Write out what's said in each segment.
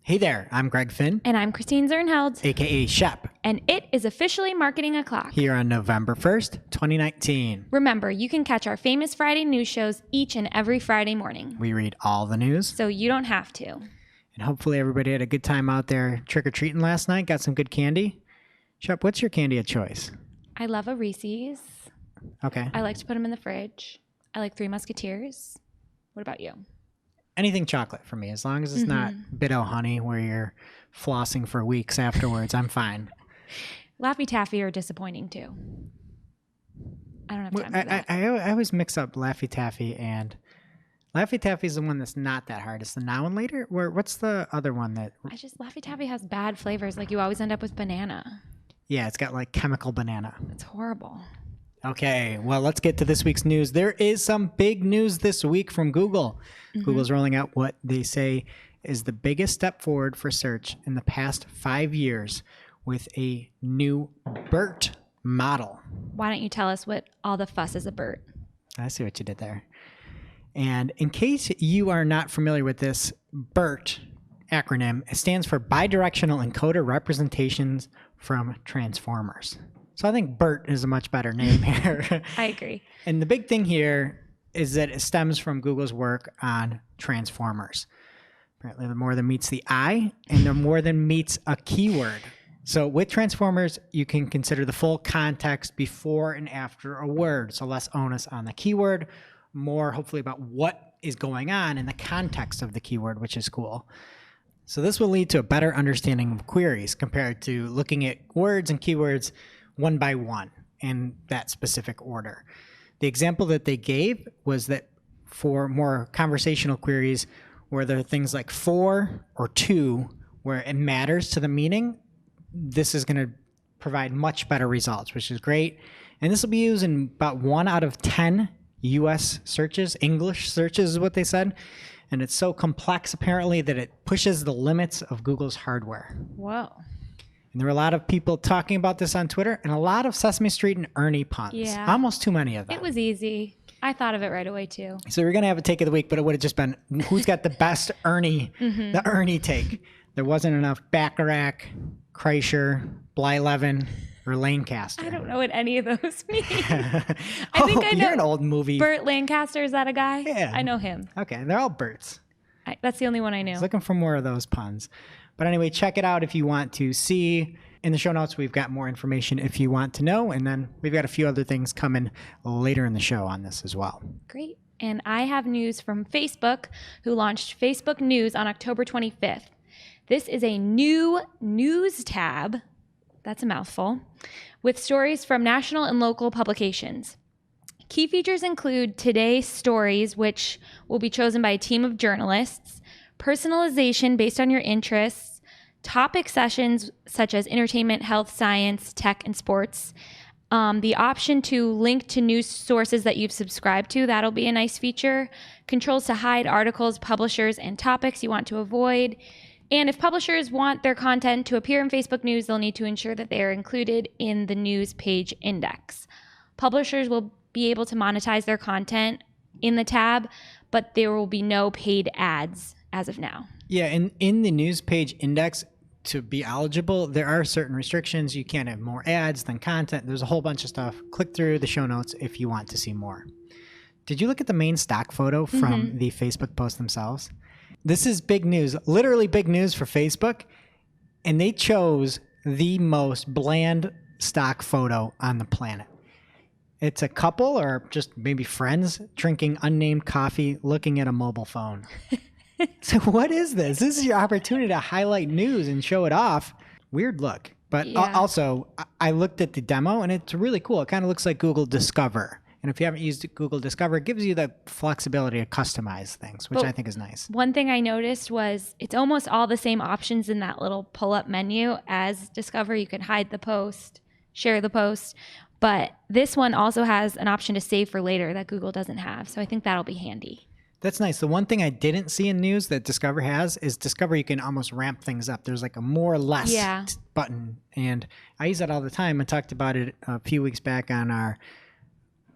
Hey there, I'm Greg Finn. And I'm Christine Zernheld, aka Shep. And it is officially Marketing O'Clock. Here on November 1st, 2019. Remember, you can catch our famous Friday news shows each and every Friday morning. We read all the news. So you don't have to. And hopefully everybody had a good time out there trick-or-treating last night, got some good candy. Shep, what's your candy of choice? I love a Reese's. Okay. I like to put them in the fridge. I like Three Musketeers. What about you? Anything chocolate for me, as long as it's not Bit-O Honey where you're flossing for weeks afterwards, I'm fine. Laffy Taffy are disappointing too. I don't have time for that. I always mix up Laffy Taffy and Laffy Taffy is the one that's not that hard. It's the Now and Later. What's the other one that? Laffy Taffy has bad flavors. Like you always end up with banana. Yeah, it's got like chemical banana. It's horrible. Okay, well, let's get to this week's news. There is some big news this week from Google. Google's rolling out what they say is the biggest step forward for search in the past 5 years with a new BERT model. Why don't you tell us what all the fuss is about? I see what you did there. And in case you are not familiar with this BERT acronym, it stands for Bidirectional Encoder Representations from Transformers. So I think BERT is a much better name here. I agree. And the big thing here is that it stems from Google's work on transformers. Apparently, the more that meets the eye and the more than meets a keyword. So with transformers, you can consider the full context before and after a word. So less onus on the keyword, more hopefully about what is going on in the context of the keyword, which is cool. So this will lead to a better understanding of queries compared to looking at words and keywords one by one in that specific order. The example that they gave was that for more conversational queries, where there are things like for or to, where it matters to the meaning, this is going to provide much better results, which is great. And this will be used in about 1 out of 10 US searches, English searches is what they said. And it's so complex, apparently, that it pushes the limits of Google's hardware. Whoa. And there were a lot of people talking about this on Twitter and a lot of Sesame Street and Ernie puns. Yeah. Almost too many of them. It was easy. I thought of it right away too. So we're going to have a take of the week, but it would have just been who's got the best Ernie, the Ernie take. There wasn't enough Bacharach, Kreischer, Blyleven, or Lancaster. I don't know what any of those mean. I think I know. You're an old movie. Burt Lancaster, is that a guy? Yeah. I know him. Okay, they're all Burts. That's the only one I knew. I was looking for more of those puns. But anyway, check it out if you want to see. In the show notes, we've got more information if you want to know. And then we've got a few other things coming later in the show on this as well. Great. And I have news from Facebook, who launched Facebook News on October 25th. This is a new news tab, that's a mouthful, with stories from national and local publications. Key features include today's stories, which will be chosen by a team of journalists, personalization based on your interests, topic sessions such as entertainment, health, science, tech, and sports. The option to link to news sources that you've subscribed to, that'll be a nice feature. Controls to hide articles, publishers, and topics you want to avoid. And if publishers want their content to appear in Facebook News, they'll need to ensure that they are included in the news page index. Publishers will be able to monetize their content in the tab, but there will be no paid ads as of now. Yeah, and in the news page index, to be eligible, there are certain restrictions. You can't have more ads than content. There's a whole bunch of stuff. Click through the show notes if you want to see more. Did you look at the main stock photo from the Facebook post themselves? This is big news, literally big news for Facebook. And they chose the most bland stock photo on the planet. It's a couple or just maybe friends drinking unnamed coffee, looking at a mobile phone. So what is this? This is your opportunity to highlight news and show it off. Weird look. But also, I looked at the demo and it's really cool. It kind of looks like Google Discover. And if you haven't used Google Discover, it gives you the flexibility to customize things, which I think is nice. One thing I noticed was it's almost all the same options in that little pull-up menu as Discover. You can hide the post, share the post. But this one also has an option to save for later that Google doesn't have. So I think that'll be handy. That's nice. The one thing I didn't see in news that Discover has is Discover, you can almost ramp things up. There's like a more or less button. And I use that all the time. I talked about it a few weeks back on our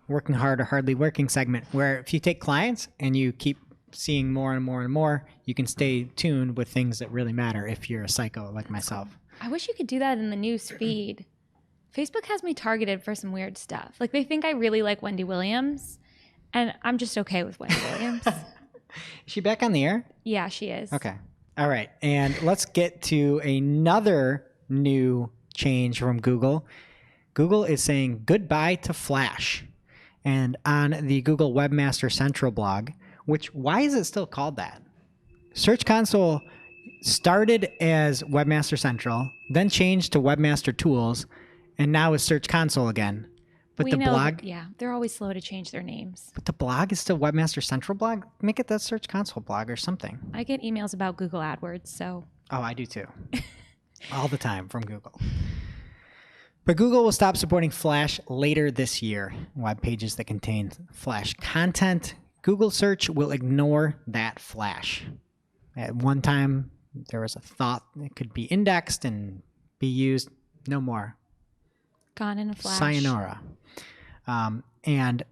Working Hard or Hardly Working segment, where if you take clients and you keep seeing more and more and more, you can stay tuned with things that really matter if you're a psycho like myself. I wish you could do that in the news feed. Facebook has me targeted for some weird stuff. Like they think I really like Wendy Williams, and I'm just okay with Wendy Williams. Is she back on the air? Yeah, she is. Okay. All right. And let's get to another new change from Google. Google is saying goodbye to Flash. And on the Google Webmaster Central blog, which, why is it still called that? Search Console started as Webmaster Central, then changed to Webmaster Tools, and now is Search Console again. But We the know blog, that- yeah, they're always slow to change their names. but the blog is still Webmaster Central blog. Make it that Search Console blog or something. I get emails about Google AdWords, so Oh, I do too. All the time from Google. But Google will stop supporting Flash later this year. Web pages that contain Flash content, Google search will ignore that Flash. At one time, there was a thought it could be indexed and be used. No more. gone in a flash. Sayonara. And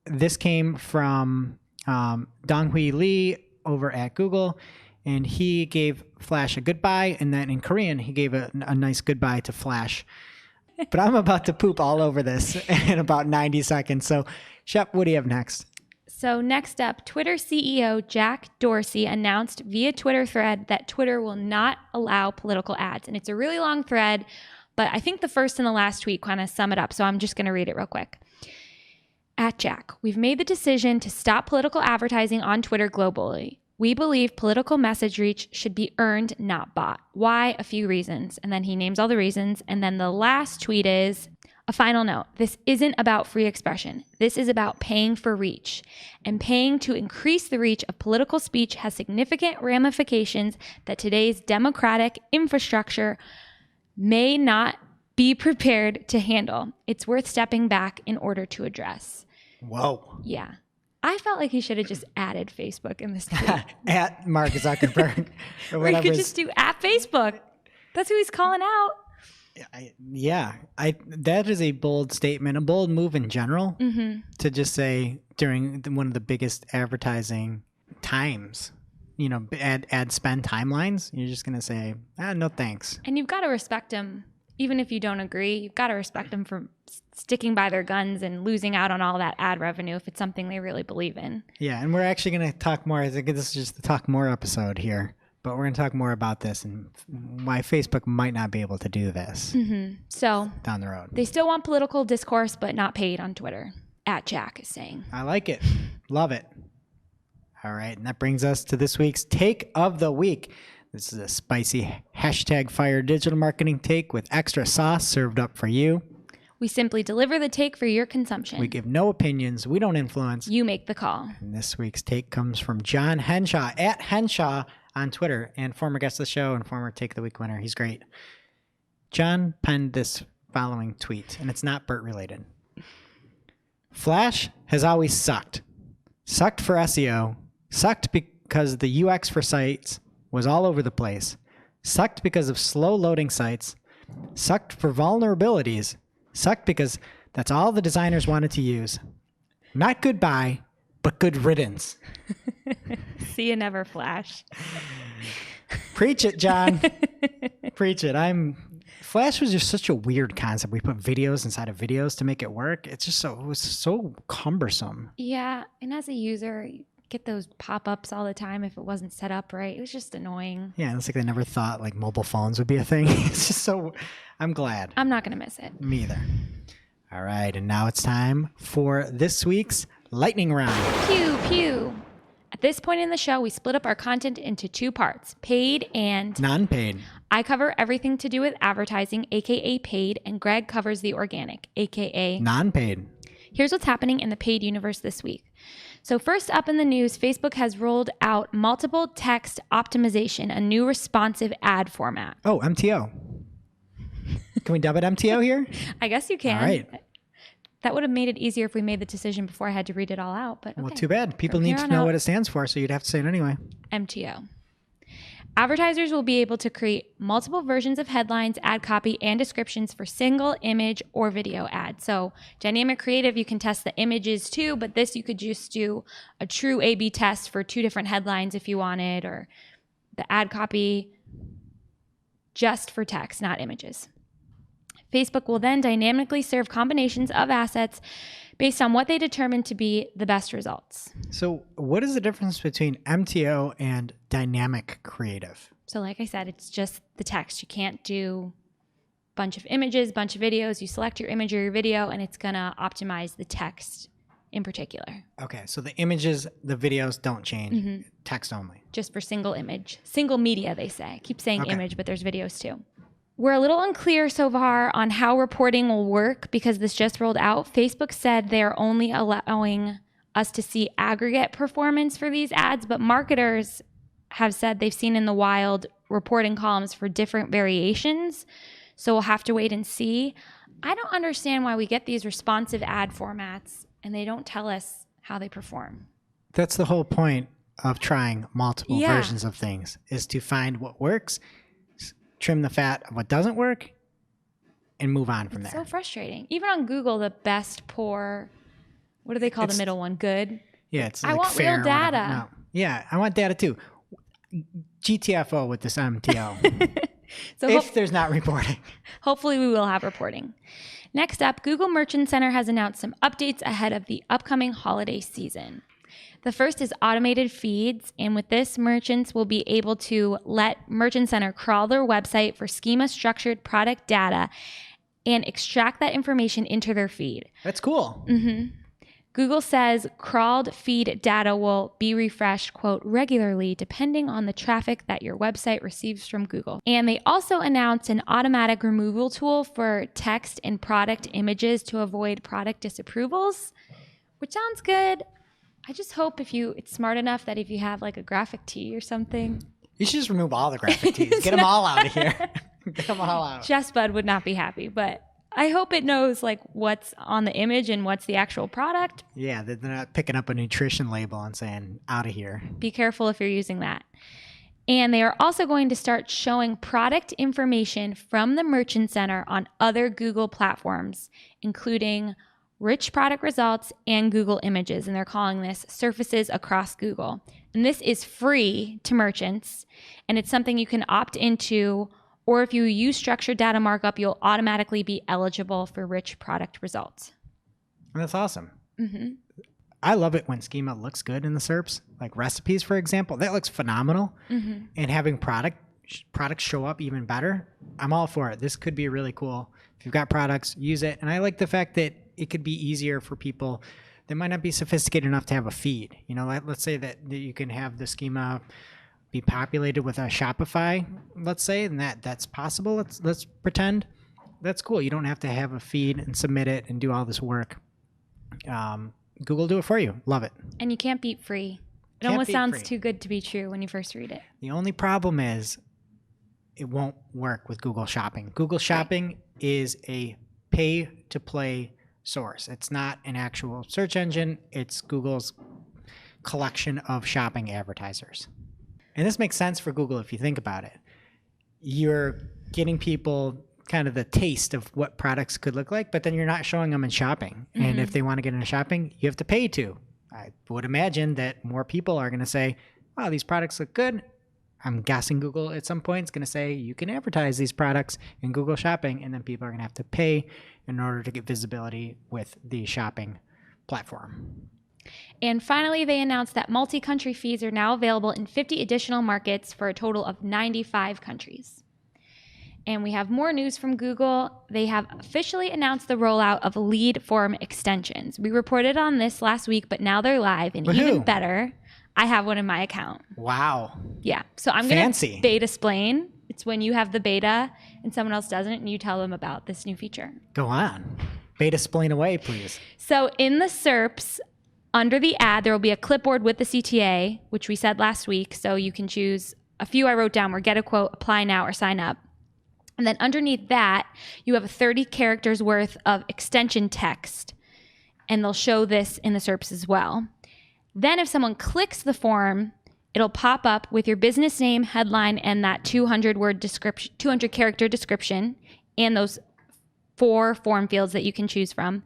this came from Donghui Lee over at Google, and he gave Flash a goodbye, and then in Korean, he gave a nice goodbye to Flash. But I'm about to poop all over this in about 90 seconds. So, Shep, what do you have next? So next up, Twitter CEO Jack Dorsey announced via Twitter thread that Twitter will not allow political ads. And it's a really long thread, but I think the first and the last tweet kind of sum it up. So I'm just going to read it real quick. At Jack, we've made the decision to stop political advertising on Twitter globally. We believe political message reach should be earned, not bought. Why? A few reasons. And then he names all the reasons. And then the last tweet is, a final note, this isn't about free expression. This is about paying for reach. And paying to increase the reach of political speech has significant ramifications that today's democratic infrastructure may not be prepared to handle. It's worth stepping back in order to address. Whoa. Yeah. I felt like he should have just added Facebook in this tweet. At Mark Zuckerberg. Or Or he whatever could his- just do at Facebook. That's who he's calling out. That is a bold statement, a bold move in general to just say during one of the biggest advertising times, ad spend timelines, you're just going to say, no thanks. And you've got to respect them, even if you don't agree. You've got to respect them for sticking by their guns and losing out on all that ad revenue if it's something they really believe in. Yeah, and we're actually going to talk more. I think this is just the talk more episode here, but we're going to talk more about this and why Facebook might not be able to do this So down the road. they still want political discourse, but not paid on Twitter. At Jack is saying. I like it. Love it. All right, and that brings us to this week's Take of the Week. This is a spicy #fire digital marketing take with extra sauce served up for you. We simply deliver the take for your consumption. We give no opinions. We don't influence. You make the call. And this week's take comes from John Henshaw at Henshaw on Twitter and former guest of the show and former Take of the Week winner. He's great. John penned this following tweet, and it's not BERT related. Flash has always sucked. Sucked for SEO. Sucked because the UX for sites was all over the place. Sucked because of slow loading sites. Sucked for vulnerabilities. Sucked because that's all the designers wanted to use. Not goodbye, but good riddance. See you never, Flash. Preach it, John. Preach it. Flash was just such a weird concept. We put videos inside of videos to make it work. It was so cumbersome. Yeah, and as a user, you get those pop-ups all the time if it wasn't set up right. It was just annoying. Yeah, it's like they never thought like mobile phones would be a thing. It's just so, I'm glad. I'm not going to miss it. Me either. All right, and now it's time for this week's lightning round. Pew, pew. At this point in the show, we split up our content into two parts, paid and... Non-paid. I cover everything to do with advertising, aka paid, and Greg covers the organic, aka... Non-paid. Here's what's happening in the paid universe this week. So first up in the news, Facebook has rolled out multiple text optimization, a new responsive ad format. Oh, MTO. Can we dub it MTO here? I guess you can. All right. That would have made it easier if we made the decision before I had to read it all out. But okay. Well, too bad. People From need here to on know out, what it stands for, so you'd have to say it anyway. MTO. Advertisers will be able to create multiple versions of headlines, ad copy, and descriptions for single image or video ads. So dynamic creative, you can test the images too, but this you could just do a true A/B test for 2 different headlines if you wanted, or the ad copy just for text, not images. Facebook will then dynamically serve combinations of assets based on what they determine to be the best results. So what is the difference between MTO and dynamic creative? So like I said, it's just the text. You can't do a bunch of images, bunch of videos. You select your image or your video, and it's going to optimize the text in particular. Okay, so the images, the videos don't change, text only. Just for single image. Single media, they say. I keep saying Okay. image, but there's videos too. We're a little unclear so far on how reporting will work because this just rolled out. Facebook said they're only allowing us to see aggregate performance for these ads, but marketers have said they've seen in the wild reporting columns for different variations. So we'll have to wait and see. I don't understand why we get these responsive ad formats and they don't tell us how they perform. That's the whole point of trying multiple Yeah. versions of things, is to find what works, trim the fat of what doesn't work, and move on from It's there. so frustrating. Even on Google, the best, poor, what do they call the middle one? Good? Yeah, it's I like want fair real or whatever. data. No. Yeah, I want data too. GTFO with this MTO. So if there's not reporting. hopefully we will have reporting. Next up, Google Merchant Center has announced some updates ahead of the upcoming holiday season. The first is automated feeds, and with this, merchants will be able to let Merchant Center crawl their website for schema-structured product data and extract that information into their feed. That's cool. Google says crawled feed data will be refreshed, quote, regularly depending on the traffic that your website receives from Google. And they also announced an automatic removal tool for text and product images to avoid product disapprovals, which sounds good. I just hope it's smart enough that if you have like a graphic tee or something. You should just remove all the graphic tees. Get them all out of here. Get them all out. Jess Bud would not be happy, but I hope it knows like what's on the image and what's the actual product. Yeah, they're not picking up a nutrition label and saying, out of here. Be careful if you're using that. And they are also going to start showing product information from the Merchant Center on other Google platforms, including rich product results and Google Images. And they're calling this Surfaces Across Google. And this is free to merchants, and it's something you can opt into, or if you use structured data markup, you'll automatically be eligible for rich product results. That's awesome. I love it when schema looks good in the SERPs, like recipes, for example. That looks phenomenal. And having products show up even better, I'm all for it. This could be really cool. If you've got products, use it. And I like the fact that it could be easier for people that might not be sophisticated enough to have a feed. You know, let's say that you can have the schema be populated with a Shopify, let's say, and that's possible. Let's pretend. That's cool. You don't have to have a feed and submit it and do all this work. Google will do it for you. Love it. And you can't beat free. It Can't almost beat sounds free. too good to be true when you first read it. The only problem is it won't work with Google Shopping. Google Shopping is a pay-to-play source. It's not an actual search engine. It's Google's collection of shopping advertisers. And this makes sense for Google if you think about it. You're getting people kind of the taste of what products could look like, but then you're not showing them in shopping. And if they want to get into shopping, you have to pay to. I would imagine that more people are going to say, wow, these products look good. I'm guessing Google at some point is going to say you can advertise these products in Google Shopping, and then people are going to have to pay in order to get visibility with the shopping platform. And finally, they announced that multi-country feeds are now available in 50 additional markets for a total of 95 countries. And we have more news from Google. They have officially announced the rollout of lead form extensions. We reported on this last week, but now they're live, and even Woohoo. better, I have one in my account. Wow. Yeah, so I'm going Fancy. to beta-splain. It's when you have the beta and someone else doesn't, and you tell them about this new feature. Go on. Beta explain away, please. So in the SERPs, under the ad, there will be a clipboard with the CTA, which we said last week. So you can choose a few I wrote down were get a quote, apply now, or sign up. And then underneath that, you have a 30 characters worth of extension text. And they'll show this in the SERPs as well. Then if someone clicks the form, It'll pop up with your business name, headline, and that 200 character description, and those 4 form fields that you can choose from.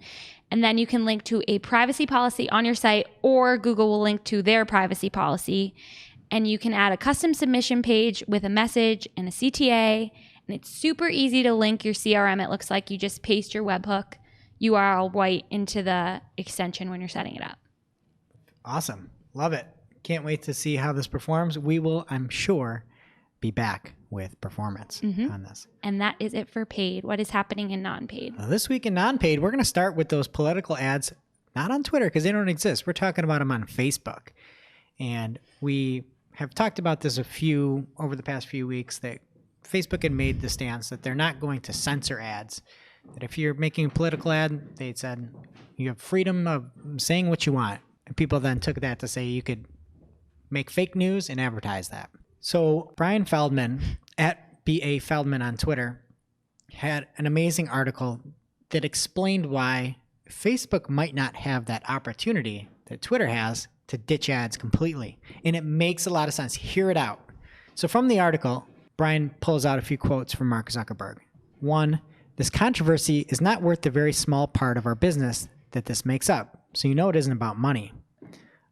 And then you can link to a privacy policy on your site, or Google will link to their privacy policy. And you can add a custom submission page with a message and a CTA. And it's super easy to link your CRM. It looks like you just paste your webhook URL right into the extension when you're setting it up. Awesome. Love it. Can't wait to see how this performs. We will, I'm sure, be back with performance on this. And that is it for paid. What is happening in non-paid? This week in non-paid, we're going to start with those political ads, not on Twitter because they don't exist. We're talking about them on Facebook. And we have talked about this over the past few weeks, that Facebook had made the stance that they're not going to censor ads. That if you're making a political ad, they said you have freedom of saying what you want. And people then took that to say you could make fake news and advertise that. So Brian Feldman, at BA Feldman on Twitter, had an amazing article that explained why Facebook might not have that opportunity that Twitter has to ditch ads completely. And it makes a lot of sense. Hear it out. So from the article, Brian pulls out a few quotes from Mark Zuckerberg. 1, this controversy is not worth the very small part of our business that this makes up. So you know it isn't about money.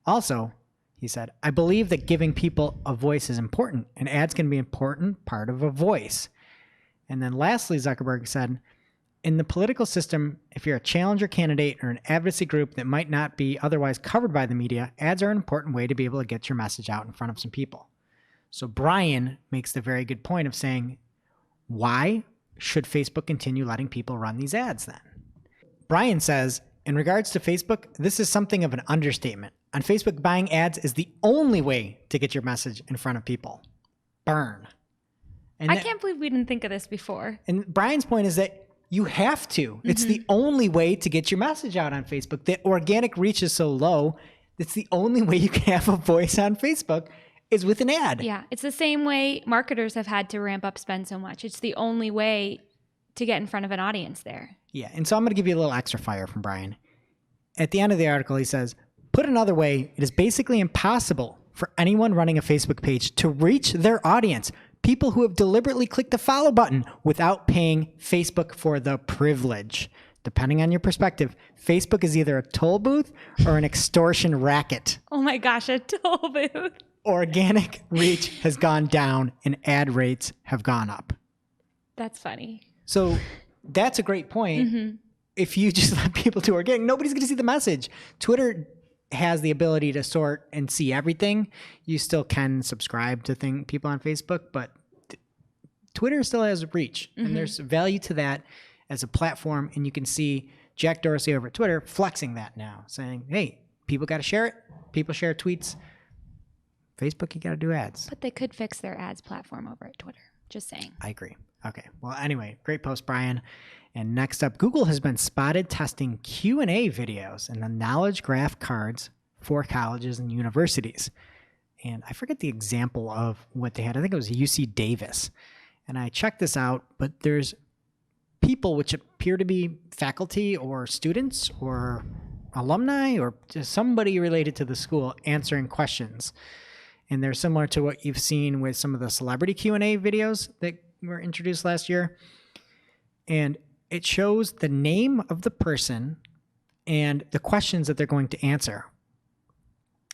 Also, he said, I believe that giving people a voice is important, and ads can be an important part of a voice. And then lastly, Zuckerberg said, in the political system, if you're a challenger candidate or an advocacy group that might not be otherwise covered by the media, ads are an important way to be able to get your message out in front of some people. So Brian makes the very good point of saying, why should Facebook continue letting people run these ads then? Brian says, in regards to Facebook, this is something of an understatement. On Facebook, buying ads is the only way to get your message in front of people. Burn. And I can't believe we didn't think of this before. And Brian's point is that you have to. It's the only way to get your message out on Facebook. The organic reach is so low, it's the only way you can have a voice on Facebook is with an ad. Yeah, it's the same way marketers have had to ramp up spend so much. It's the only way to get in front of an audience there. Yeah, and so I'm going to give you a little extra fire from Brian. At the end of the article, he says, put another way, it is basically impossible for anyone running a Facebook page to reach their audience, people who have deliberately clicked the follow button without paying Facebook for the privilege. Depending on your perspective, Facebook is either a toll booth or an extortion racket. Oh my gosh, a toll booth. Organic reach has gone down and ad rates have gone up. That's funny. So that's a great point. If you just let people do organic, nobody's going to see the message. Twitter has the ability to sort and see everything. You still can subscribe to people on Facebook, but Twitter still has reach. And there's value to that as a platform. And you can see Jack Dorsey over at Twitter flexing that now, saying, hey, people got to share it. People share tweets. Facebook, you got to do ads. But they could fix their ads platform over at Twitter. Just saying. I agree. Okay. Well, anyway, great post, Brian. And next up, Google has been spotted testing Q&A videos and the knowledge graph cards for colleges and universities. And I forget the example of what they had. I think it was UC Davis. And I checked this out, but there's people which appear to be faculty or students or alumni or just somebody related to the school answering questions. And they're similar to what you've seen with some of the celebrity Q&A videos that were introduced last year. And it shows the name of the person and the questions that they're going to answer,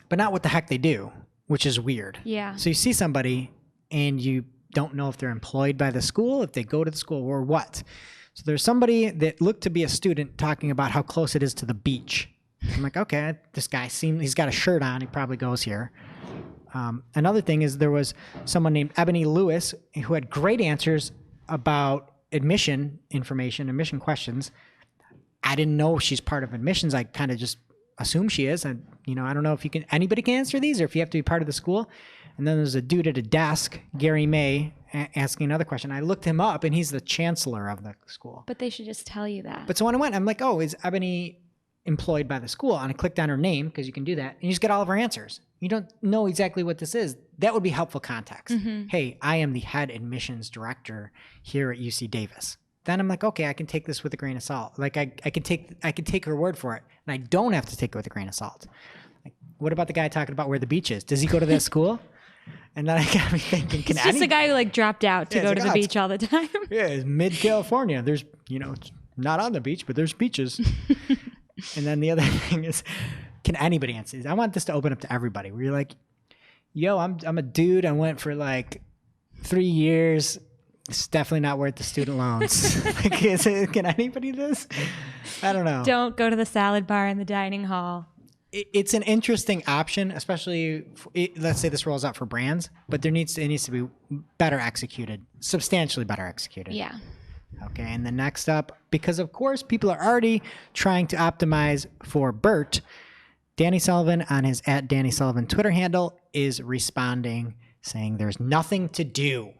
but not what the heck they do, which is weird. Yeah. So you see somebody and you don't know if they're employed by the school, if they go to the school, or what. So there's somebody that looked to be a student talking about how close it is to the beach. I'm like, okay, this guy he's got a shirt on. He probably goes here. Another thing is there was someone named Ebony Lewis who had great answers about admission information, admission questions. I didn't know she's part of admissions. I kind of just assume she is. And, I don't know if anybody can answer these or if you have to be part of the school. And then there's a dude at a desk, Gary May, asking another question. I looked him up and he's the chancellor of the school. But they should just tell you that. But so when I went, I'm like, oh, is Ebony employed by the school? And I clicked on her name because you can do that. And you just get all of her answers. You don't know exactly what this is. That would be helpful context. Hey, I am the head admissions director here at UC Davis. Then I'm like, okay, I can take this with a grain of salt. Like I can take her word for it, and I don't have to take it with a grain of salt. Like, what about the guy talking about where the beach is? Does he go to that school? And then I got me thinking, It's just a guy who like dropped out to go to the beach all the time. Yeah, it's mid-California. There's, it's not on the beach, but there's beaches. And then the other thing is, can anybody answer these? I want this to open up to everybody. Where you're like, yo, I'm a dude. I went for like 3 years. It's definitely not worth the student loans. Like, can anybody do this? I don't know. Don't go to the salad bar in the dining hall. It's an interesting option, especially let's say this rolls out for brands, but it needs to be better executed, substantially better executed. Yeah. Okay, and then next up, because of course people are already trying to optimize for BERT, Danny Sullivan on his @DannySullivan Twitter handle is responding, saying there's nothing to do.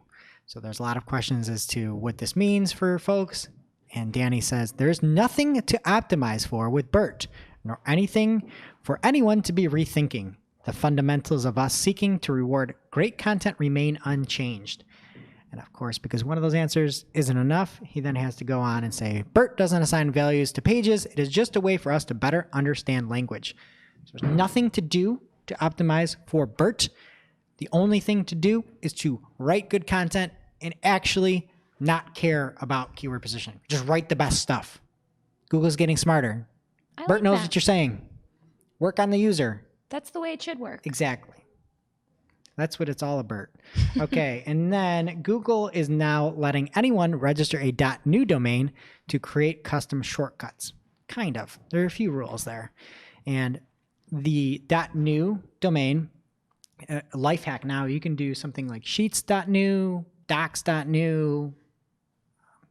So there's a lot of questions as to what this means for folks. And Danny says there's nothing to optimize for with BERT, nor anything for anyone to be rethinking. The fundamentals of us seeking to reward great content remain unchanged. And of course, because one of those answers isn't enough, he then has to go on and say, BERT doesn't assign values to pages. It is just a way for us to better understand language. So there's nothing to do to optimize for BERT. The only thing to do is to write good content and actually not care about keyword positioning. Just write the best stuff. Google's getting smarter. BERT knows what you're saying. Work on the user. That's the way it should work. Exactly. That's what it's all about. Okay, and then Google is now letting anyone register a .new domain to create custom shortcuts. Kind of. There are a few rules there. And the .new domain, life hack now, you can do something like sheets.new, docs.new,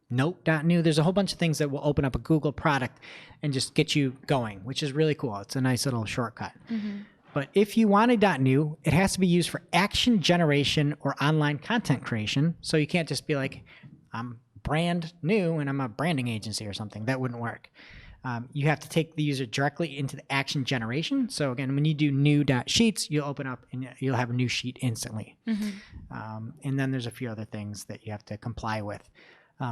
note.new. There's a whole bunch of things that will open up a Google product and just get you going, which is really cool. It's a nice little shortcut. Mm-hmm. But if you want a .new, it has to be used for action generation or online content creation. So you can't just be like, I'm brand new and I'm a branding agency or something. That wouldn't work. You have to take the user directly into the action generation. So again, when you do new.sheets, you'll open up and you'll have a new sheet instantly. Mm-hmm. And then there's a few other things that you have to comply with.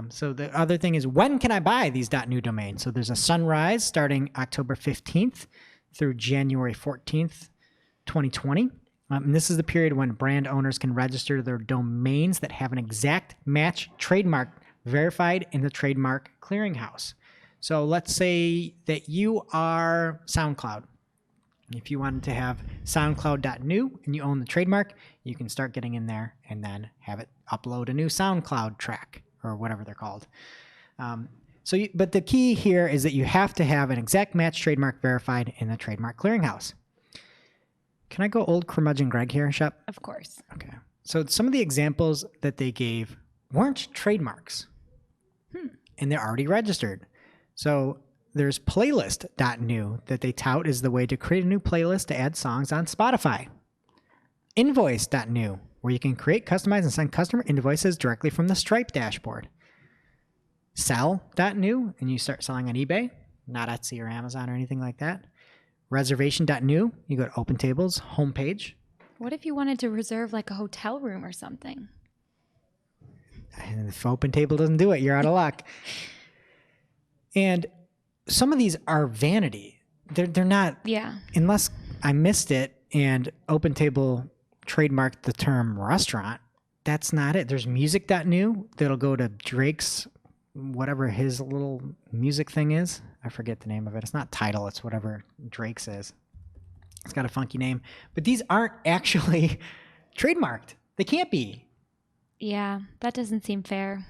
So the other thing is, when can I buy these .new domains? So there's a sunrise starting October 15th through January 14th, 2020. And this is the period when brand owners can register their domains that have an exact match trademark verified in the Trademark Clearinghouse. So let's say that you are SoundCloud. If you wanted to have SoundCloud.new and you own the trademark, you can start getting in there and then have it upload a new SoundCloud track or whatever they're called. But the key here is that you have to have an exact match trademark verified in the Trademark Clearinghouse. Can I go old curmudgeon Greg here, Shep? Of course. Okay. So some of the examples that they gave weren't trademarks. And they're already registered. So there's playlist.new that they tout as the way to create a new playlist to add songs on Spotify. Invoice.new, where you can create, customize, and send customer invoices directly from the Stripe dashboard. Sell.new, and you start selling on eBay, not Etsy or Amazon or anything like that. Reservation.new, you go to OpenTable's homepage. What if you wanted to reserve like a hotel room or something? And if OpenTable doesn't do it, you're out of luck. And some of these are vanity. They're not, unless I missed it and OpenTable trademarked the term restaurant, that's not it. There's music.new that'll go to Drake's, whatever his little music thing is. I forget the name of it. It's not Tidal. It's whatever Drake's is. It's got a funky name. But these aren't actually trademarked. They can't be. Yeah, that doesn't seem fair.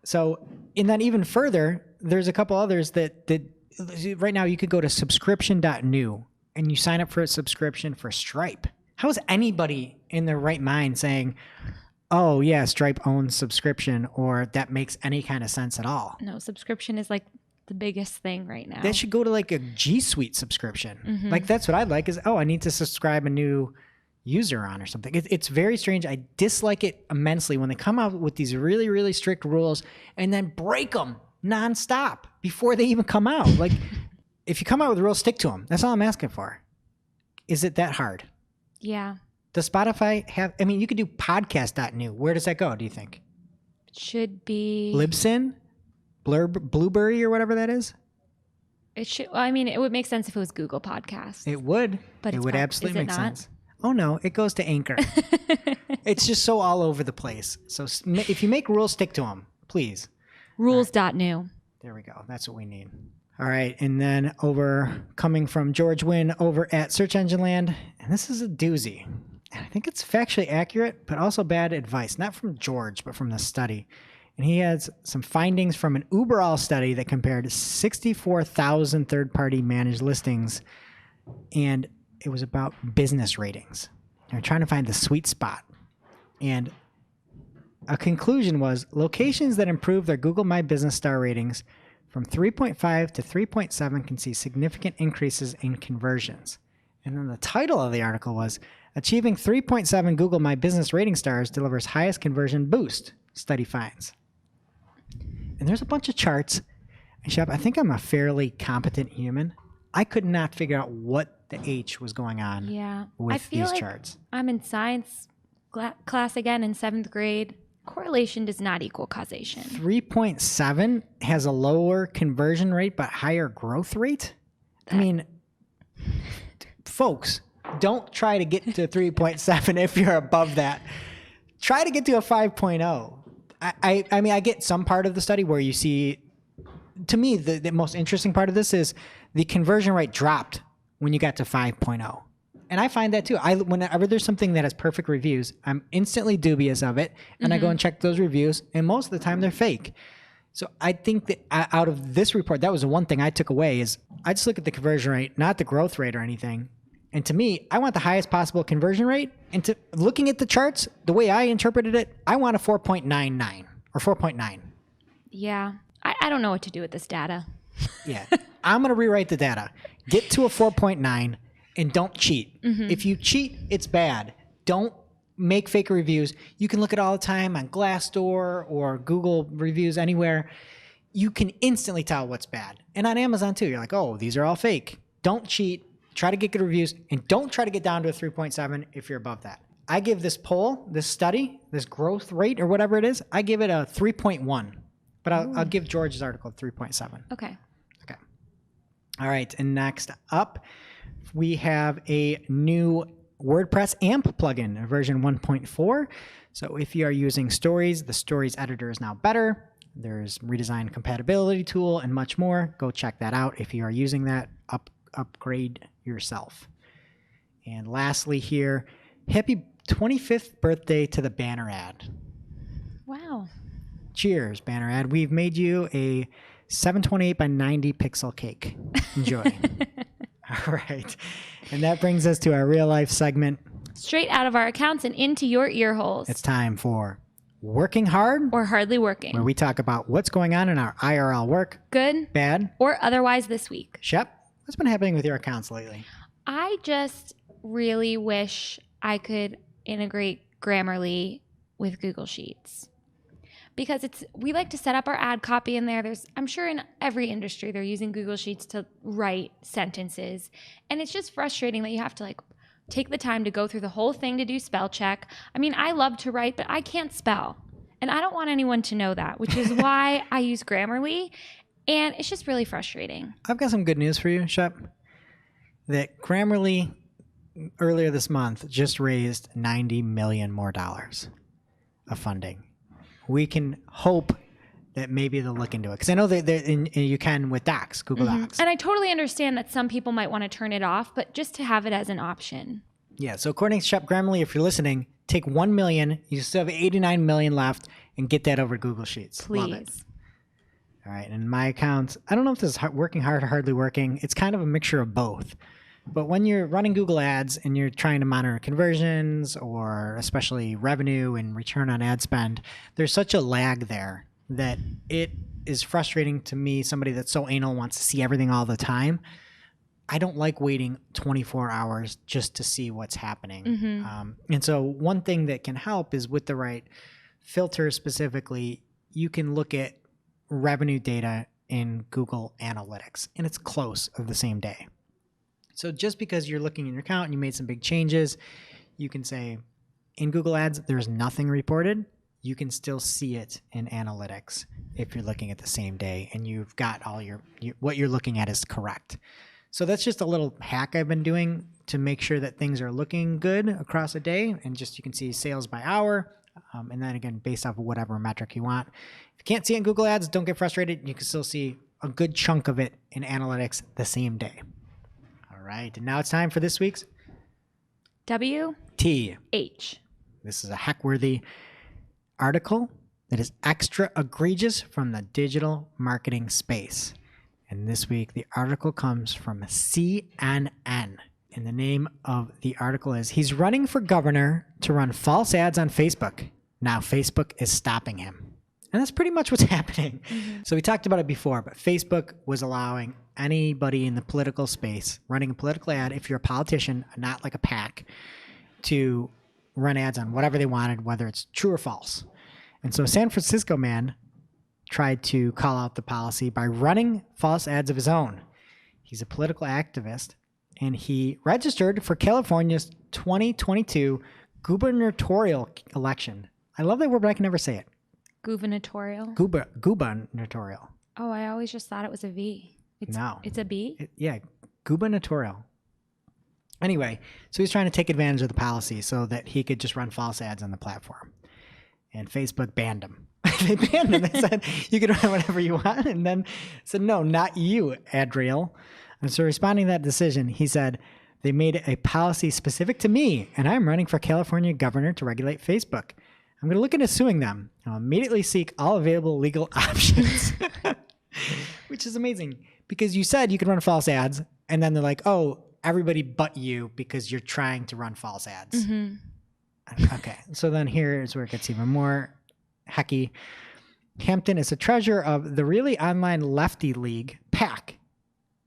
So, and then even further, there's a couple others that right now you could go to subscription.new and you sign up for a subscription for Stripe. How is anybody in their right mind saying, oh yeah, Stripe owns subscription, or that makes any kind of sense at all? No, subscription is like the biggest thing right now. They should go to like a G Suite subscription. Mm-hmm. Like that's what I'd like is, I need to subscribe a new user on or something. It's very strange. I dislike it immensely when they come out with these really, really strict rules and then break them nonstop before they even come out. Like if you come out with rules, stick to them. That's all I'm asking for. Is it that hard? Yeah. Does Spotify have, you could do podcast.new. Where does that go, do you think? It should be Libsyn? Blueberry or whatever that is? It should. Well, it would make sense if it was Google Podcasts. It would. But it would absolutely make sense. Oh no, it goes to Anchor. It's just so all over the place. So if you make rules, stick to them, please. Rules.new. There we go. That's what we need. All right. And then coming from George Wynn over at Search Engine Land. And this is a doozy. And I think it's factually accurate, but also bad advice. Not from George, but from the study. And he has some findings from an Uberall study that compared 64,000 third-party managed listings. And it was about business ratings. They're trying to find the sweet spot. And a conclusion was locations that improve their Google My Business star ratings from 3.5 to 3.7 can see significant increases in conversions. And then the title of the article was Achieving 3.7 Google My Business rating stars delivers highest conversion boost, study finds. And there's a bunch of charts. And Shep, I think I'm a fairly competent human. I could not figure out what the H was going on with these charts. I'm in science class again in 7th grade. Correlation does not equal causation. 3.7 has a lower conversion rate but higher growth rate? I mean, folks, don't try to get to 3.7 if you're above that. Try to get to a 5.0. I mean, I get some part of the study where you see, to me, the most interesting part of this is the conversion rate dropped when you got to 5.0. And I find that too. Whenever there's something that has perfect reviews, I'm instantly dubious of it. And I go and check those reviews. And most of the time they're fake. So I think that out of this report, that was the one thing I took away is I just look at the conversion rate, not the growth rate or anything. And to me, I want the highest possible conversion rate. And looking at the charts, the way I interpreted it, I want a 4.99 or 4.9. Yeah. I don't know what to do with this data. Yeah. I'm going to rewrite the data. Get to a 4.9 and don't cheat. If you cheat, it's bad. Don't make fake reviews. You can look at all the time on Glassdoor or Google reviews anywhere. You can instantly tell what's bad. And on Amazon too. You're like, oh, these are all fake. Don't cheat. Try to get good reviews. And don't try to get down to a 3.7 if you're above that. I give this poll, this study, this growth rate or whatever it is, I give it a 3.1. But I'll give George's article a 3.7. Okay. All right. And next up, we have a new WordPress AMP plugin, version 1.4. So if you are using Stories, the Stories editor is now better. There's redesigned compatibility tool and much more. Go check that out. If you are using that, upgrade yourself. And lastly here, happy 25th birthday to the banner ad. Wow. Cheers, banner ad. We've made you a 728 by 90 pixel cake. Enjoy. All right. And that brings us to our real life segment. Straight out of our accounts and into your ear holes. It's time for Working Hard or Hardly Working, where we talk about what's going on in our IRL work. Good, bad, or otherwise this week. Shep, what's been happening with your accounts lately? I just really wish I could integrate Grammarly with Google Sheets. Because we like to set up our ad copy in there. I'm sure in every industry they're using Google Sheets to write sentences. And it's just frustrating that you have to take the time to go through the whole thing to do spell check. I mean, I love to write, but I can't spell. And I don't want anyone to know that, which is why I use Grammarly. And it's just really frustrating. I've got some good news for you, Shep. That Grammarly earlier this month just raised $90 million more of funding. We can hope that maybe they'll look into it. Because I know that you can with Docs, Google Docs. And I totally understand that some people might want to turn it off, but just to have it as an option. Yeah, so according to Shep Grammarly, if you're listening, take $1 million. You still have $89 million left and get that over to Google Sheets. Please. Love it. All right, and my account, I don't know if this is working hard or hardly working. It's kind of a mixture of both. But when you're running Google Ads and you're trying to monitor conversions or especially revenue and return on ad spend, there's such a lag there that it is frustrating to me, somebody that's so anal, wants to see everything all the time. I don't like waiting 24 hours just to see what's happening. And so one thing that can help is with the right filter specifically, you can look at revenue data in Google Analytics, and it's close of the same day. So just because you're looking in your account and you made some big changes, you can say in Google Ads, there's nothing reported. You can still see it in analytics if you're looking at the same day and you've got all what you're looking at is correct. So that's just a little hack I've been doing to make sure that things are looking good across a day. And just you can see sales by hour. And then again, based off of whatever metric you want. If you can't see it in Google Ads, don't get frustrated. You can still see a good chunk of it in analytics the same day. All right. And now it's time for this week's WH. This is a hack-worthy article that is extra egregious from the digital marketing space. And this week, the article comes from CNN. And the name of the article is, he's running for governor to run false ads on Facebook. Now Facebook is stopping him. And that's pretty much what's happening. So we talked about it before, but Facebook was allowing anybody in the political space running a political ad, if you're a politician, not like a PAC, to run ads on whatever they wanted, whether it's true or false. And so a San Francisco man tried to call out the policy by running false ads of his own. He's a political activist, and he registered for California's 2022 gubernatorial election. I love that word, but I can never say it. Gubernatorial? Gubernatorial. Oh, I always just thought it was a V. No. It's a B? Yeah, gubernatorial. Anyway, so he's trying to take advantage of the policy so that he could just run false ads on the platform. And Facebook banned him. They banned him. They said, you can run whatever you want. And then said, no, not you, Adriel. And so responding to that decision, he said, they made a policy specific to me, and I'm running for California governor to regulate Facebook. I'm going to look into suing them. I'll immediately seek all available legal options. Which is amazing, because you said you could run false ads, and then they're like, oh, everybody but you because you're trying to run false ads. Okay, so then here's where it gets even more hecky. Hampton is a treasurer of the Really Online Lefty League, PAC.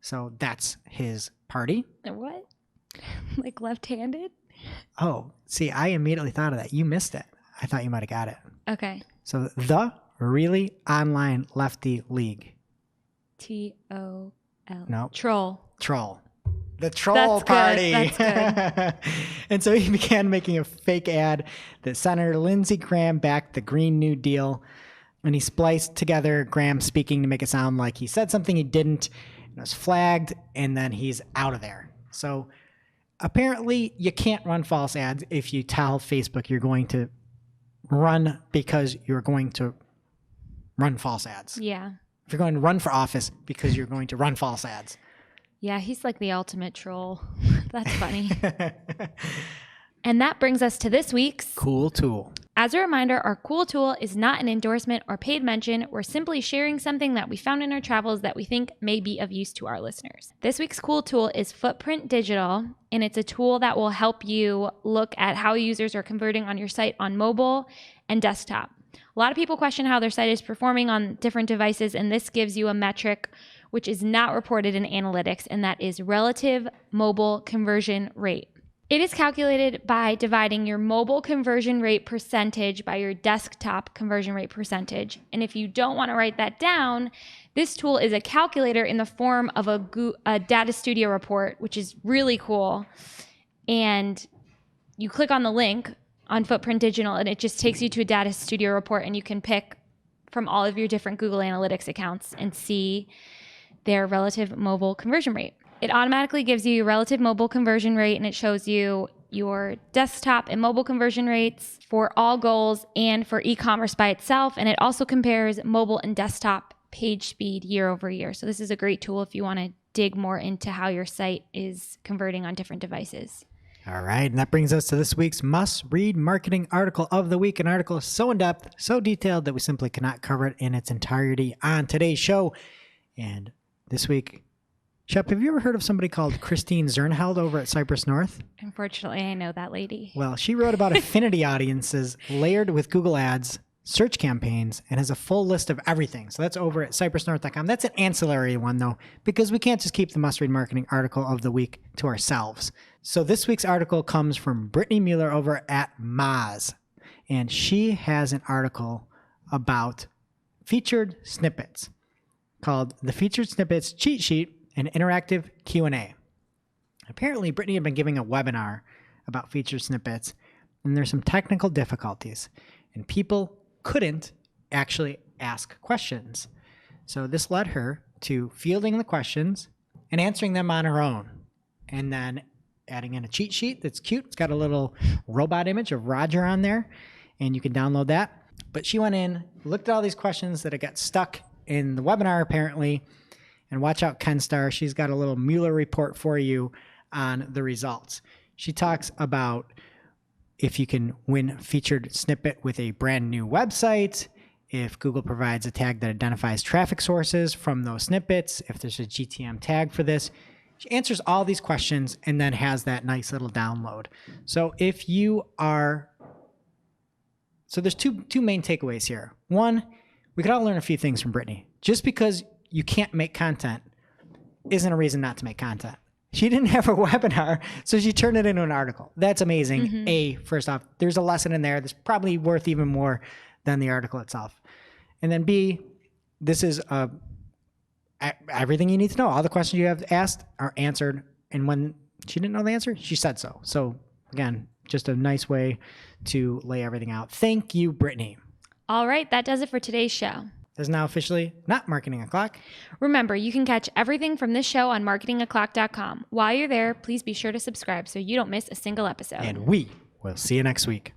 So that's his party. What? Like left-handed? Oh, see, I immediately thought of that. You missed it. I thought you might have got it. Okay. So the Really Online Lefty League. TOL. No. Troll. The troll party. That's good. And so he began making a fake ad that Senator Lindsey Graham backed the Green New Deal. And he spliced together Graham speaking to make it sound like he said something he didn't. It was flagged, and then he's out of there. So apparently you can't run false ads if you tell Facebook you're going to run because you're going to run false ads. Yeah. If you're going to run for office because you're going to run false ads. Yeah, he's like the ultimate troll. That's funny. And that brings us to this week's Cool Tool. As a reminder, our Cool Tool is not an endorsement or paid mention. We're simply sharing something that we found in our travels that we think may be of use to our listeners. This week's Cool Tool is Footprint Digital, and it's a tool that will help you look at how users are converting on your site on mobile and desktop. A lot of people question how their site is performing on different devices, and this gives you a metric which is not reported in analytics, and that is relative mobile conversion rate. It is calculated by dividing your mobile conversion rate percentage by your desktop conversion rate percentage. And if you don't want to write that down, this tool is a calculator in the form of a Data Studio report, which is really cool. And you click on the link on Footprint Digital, and it just takes you to a Data Studio report, and you can pick from all of your different Google Analytics accounts and see their relative mobile conversion rate. It automatically gives you your relative mobile conversion rate, and it shows you your desktop and mobile conversion rates for all goals and for e-commerce by itself. And it also compares mobile and desktop page speed year over year. So this is a great tool if you want to dig more into how your site is converting on different devices. All right, and that brings us to this week's must-read marketing article of the week. An article so in-depth, so detailed that we simply cannot cover it in its entirety on today's show. And this week, Shep, have you ever heard of somebody called Christine Zernheld over at Cypress North? Unfortunately, I know that lady. Well, she wrote about affinity audiences layered with Google Ads, search campaigns, and has a full list of everything. So that's over at cypressnorth.com. That's an ancillary one, though, because we can't just keep the must-read marketing article of the week to ourselves. So this week's article comes from Brittany Mueller over at Moz, and she has an article about featured snippets called The Featured Snippets Cheat Sheet, an interactive Q&A. Apparently, Brittany had been giving a webinar about featured snippets, and there's some technical difficulties, and people couldn't actually ask questions. So this led her to fielding the questions and answering them on her own. And then adding in a cheat sheet that's cute. It's got a little robot image of Roger on there, and you can download that. But she went in, looked at all these questions that had got stuck in the webinar apparently, and watch out, Kenstar. She's got a little Mueller report for you on the results. She talks about if you can win featured snippet with a brand new website, if Google provides a tag that identifies traffic sources from those snippets, if there's a GTM tag for this. She answers all these questions and then has that nice little download. So if you are, so there's two main takeaways here. One, we could all learn a few things from Brittany. Just because you can't make content isn't a reason not to make content. She didn't have a webinar, so she turned it into an article. That's amazing. Mm-hmm. A, first off, there's a lesson in there that's probably worth even more than the article itself. And then B, this is everything you need to know. All the questions you have asked are answered. And when she didn't know the answer, she said so. So again, just a nice way to lay everything out. Thank you, Brittany. All right, that does it for today's show. This is now officially not Marketing O'Clock. Remember, you can catch everything from this show on marketingoclock.com. While you're there, please be sure to subscribe so you don't miss a single episode. And we will see you next week.